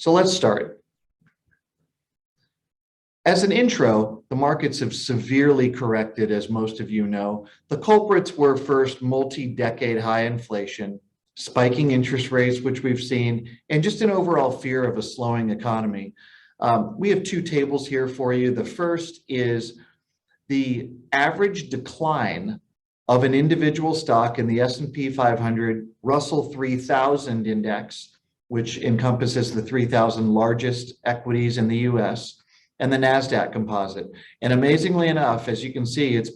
So let's start. As an intro, the markets have severely corrected, as most of you know. The culprits were first multi-decade high inflation, spiking interest rates, which we've seen, and just an overall fear of a slowing economy. We have two tables here for you. The first is the average decline of an individual stock in the S&P 500 Russell 3000 index, which encompasses the 3,000 largest equities in the US, and the NASDAQ composite. And amazingly enough, as you can see, it's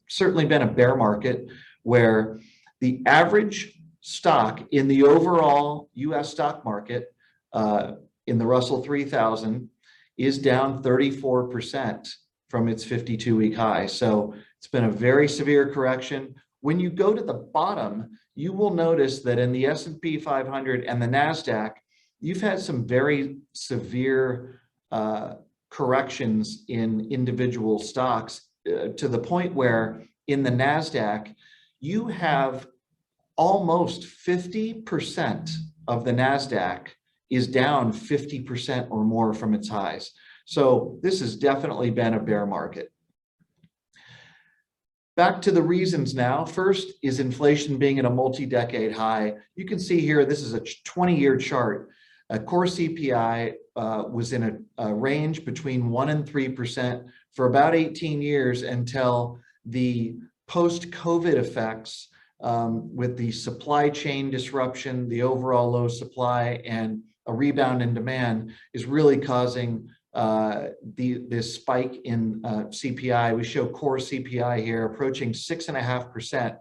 certainly been a bear market where the average stock in the overall US stock market in the Russell 3000 is down 34% from its 52-week high. So it's been a very severe correction. When you go to the bottom, you will notice that in the S&P 500 and the NASDAQ, you've had some very severe corrections in individual stocks to the point where in the NASDAQ, you have almost 50% of the NASDAQ is down 50% or more from its highs. So this has definitely been a bear market. Back to the reasons now. First is inflation being at a multi-decade high. You can see here, this is a 20-year chart. Core CPI was in a range between 1% and 3% for about 18 years until the post-COVID effects with the supply chain disruption, the overall low supply, and a rebound in demand is really causing this spike in CPI. We show core CPI here approaching 6.5%.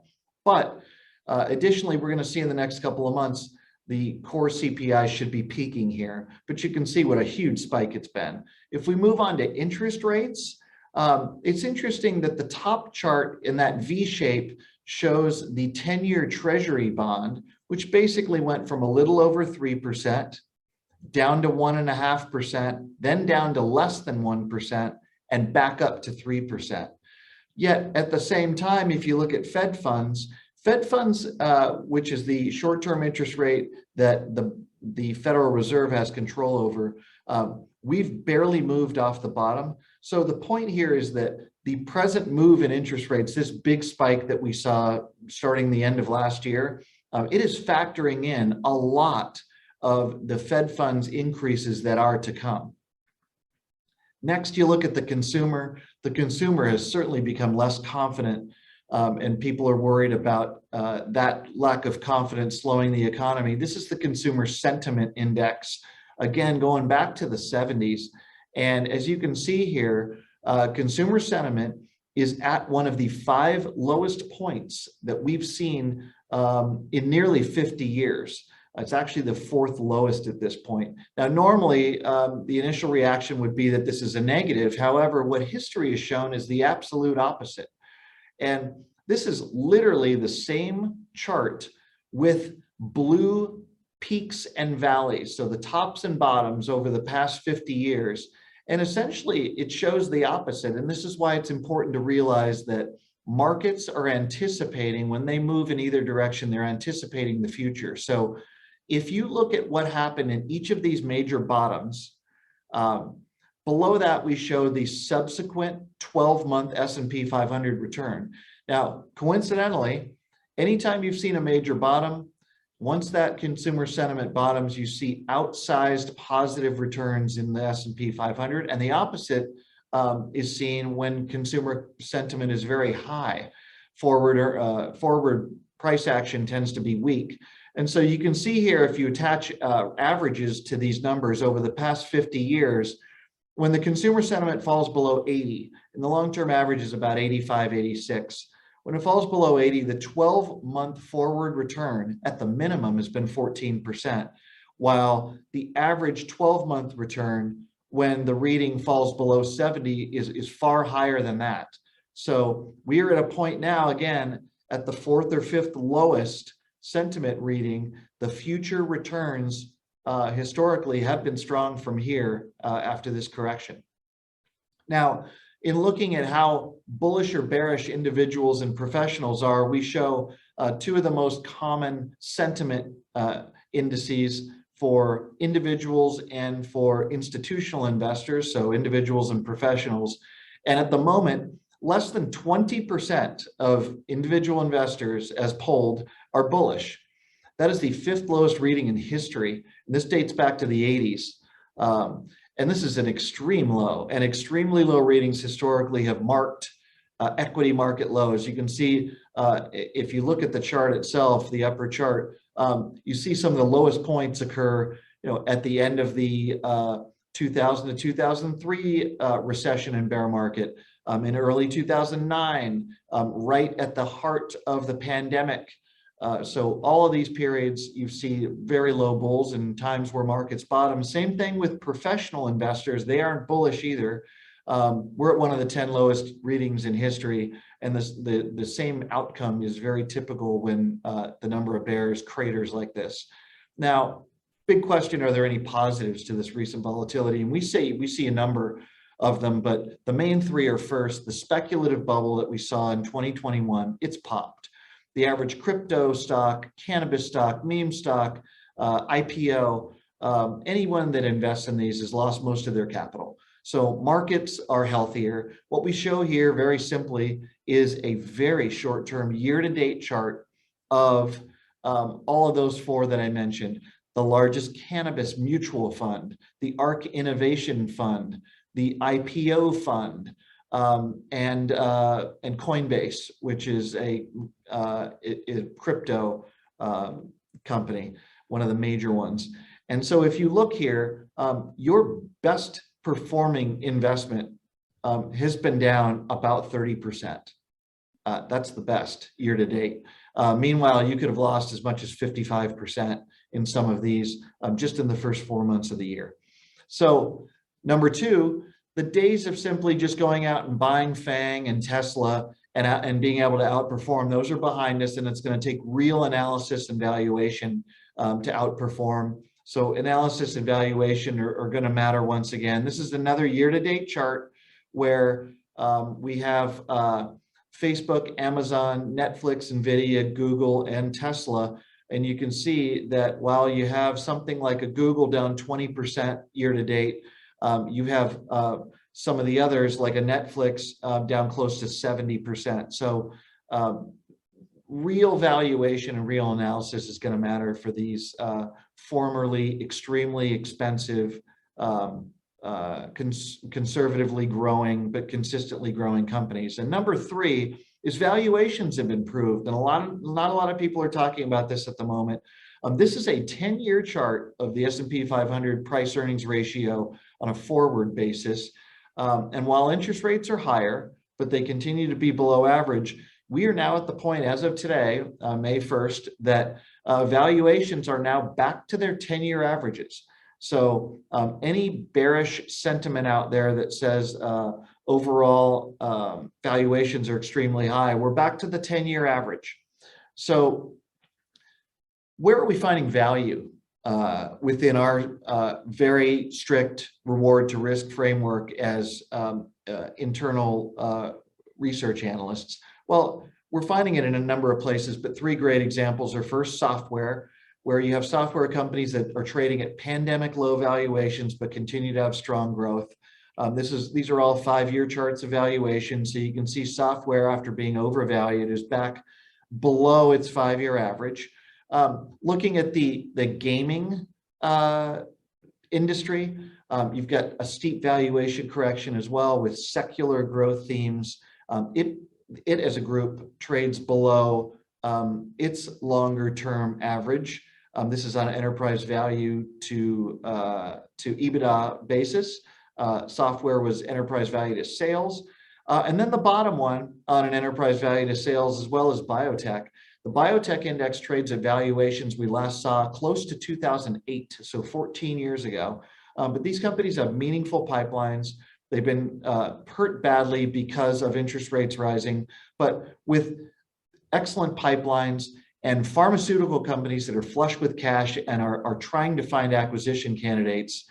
But additionally, we're going to see in the next couple of months, the core CPI should be peaking here, but you can see what a huge spike it's been. If we move on to interest rates, it's interesting that the top chart in that V shape shows the 10-year Treasury bond, which basically went from a little over 3% down to 1.5%, then down to less than 1%, and back up to 3%. Yet at the same time, if you look at Fed funds, which is the short-term interest rate that the Federal Reserve has control over, we've barely moved off the bottom. So the point here is that the present move in interest rates, this big spike that we saw starting the end of last year, it is factoring in a lot of the Fed funds increases that are to come. Next, you look at the consumer. The consumer has certainly become less confident, and people are worried about that lack of confidence slowing the economy. This is the Consumer Sentiment Index, again, going back to the 70s. And as you can see here, consumer sentiment is at one of the 5 lowest points that we've seen in nearly 50 years. It's actually the 4th lowest at this point. Now, normally, the initial reaction would be that this is a negative. However, what history has shown is the absolute opposite. And this is literally the same chart with blue peaks and valleys. So the tops and bottoms over the past 50 years. And essentially, it shows the opposite. And this is why it's important to realize that markets are anticipating, when they move in either direction, they're anticipating the future. So if you look at what happened in each of these major bottoms, below that, we show the subsequent 12-month S&P 500 return. Now, coincidentally, anytime you've seen a major bottom, once that consumer sentiment bottoms, you see outsized positive returns in the S&P 500, and the opposite is seen when consumer sentiment is very high. Forward price action tends to be weak. And so you can see here, if you attach averages to these numbers over the past 50 years, when the consumer sentiment falls below 80, and the long-term average is about 85, 86, when it falls below 80, the 12-month forward return at the minimum has been 14%, while the average 12-month return when the reading falls below 70 is far higher than that. So we are at a point now, again, at the 4th or 5th lowest sentiment reading. The future returns historically have been strong from here after this correction. Now, in looking at how bullish or bearish individuals and professionals are, we show 2 of the most common sentiment indices for individuals and for institutional investors, so individuals and professionals. And at the moment, less than 20% of individual investors, as polled, are bullish. That is the 5th lowest reading in history. And this dates back to the 80s. And this is an extreme low, and extremely low readings historically have marked equity market lows. You can see, if you look at the chart itself, the upper chart, you see some of the lowest points occur, at the end of the 2000 to 2003 recession and bear market, in early 2009, right at the heart of the pandemic. So all of these periods, you see very low bulls and times where markets bottom. Same thing with professional investors. They aren't bullish either. We're at one of the 10 lowest readings in history, and the same outcome is very typical when the number of bears craters like this. Now, big question, are there any positives to this recent volatility? And we see a number of them, but the main 3 are: first, the speculative bubble that we saw in 2021, it's popped. The average crypto stock, cannabis stock, meme stock, IPO, anyone that invests in these has lost most of their capital. So markets are healthier. What we show here very simply is a very short-term year-to-date chart of all of those 4 that I mentioned: the largest cannabis mutual fund, the ARK Innovation Fund, the IPO fund, and Coinbase, which is a crypto company, one of the major ones. And so if you look here, your best performing investment has been down about 30%. That's the best year to date. Meanwhile, you could have lost as much as 55% in some of these just in the first 4 months of the year. So number 2, the days of simply just going out and buying FANG and Tesla and being able to outperform, those are behind us, and it's going to take real analysis and valuation to outperform. So analysis and valuation are going to matter once again. This is another year-to-date chart where we have Facebook, Amazon, Netflix, Nvidia, Google, and Tesla. And you can see that while you have something like a Google down 20% year-to-date, you have some of the others like a Netflix down close to 70%. So real valuation and real analysis is going to matter for these formerly extremely expensive, conservatively growing but consistently growing companies. And number 3 is valuations have improved, and not a lot of people are talking about this at the moment. This is a 10-year chart of the S&P 500 price earnings ratio on a forward basis. And while interest rates are higher, but they continue to be below average, we are now at the point as of today, May 1st, that valuations are now back to their 10-year averages. So any bearish sentiment out there that says overall valuations are extremely high, we're back to the 10-year average. So where are we finding value within our very strict reward to risk framework as internal research analysts? Well, we're finding it in a number of places, but 3 great examples are: first, software, where you have software companies that are trading at pandemic low valuations but continue to have strong growth. These are all 5-year charts of valuation, so you can see software, after being overvalued, is back below its 5-year average. Looking at the gaming industry, you've got a steep valuation correction as well with secular growth themes. It as a group trades below its longer term average. This is on an enterprise value to EBITDA basis. Software was enterprise value to sales. And then the bottom one on an enterprise value to sales, as well as biotech. The biotech index trades at valuations we last saw close to 2008, so 14 years ago. But these companies have meaningful pipelines. They've been hurt badly because of interest rates rising, but with excellent pipelines and pharmaceutical companies that are flush with cash and are trying to find acquisition candidates,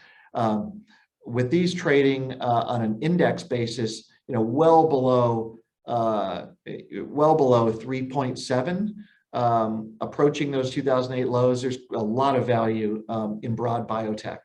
with these trading on an index basis, well below 3.7 approaching those 2008 lows. There's a lot of value in broad biotech.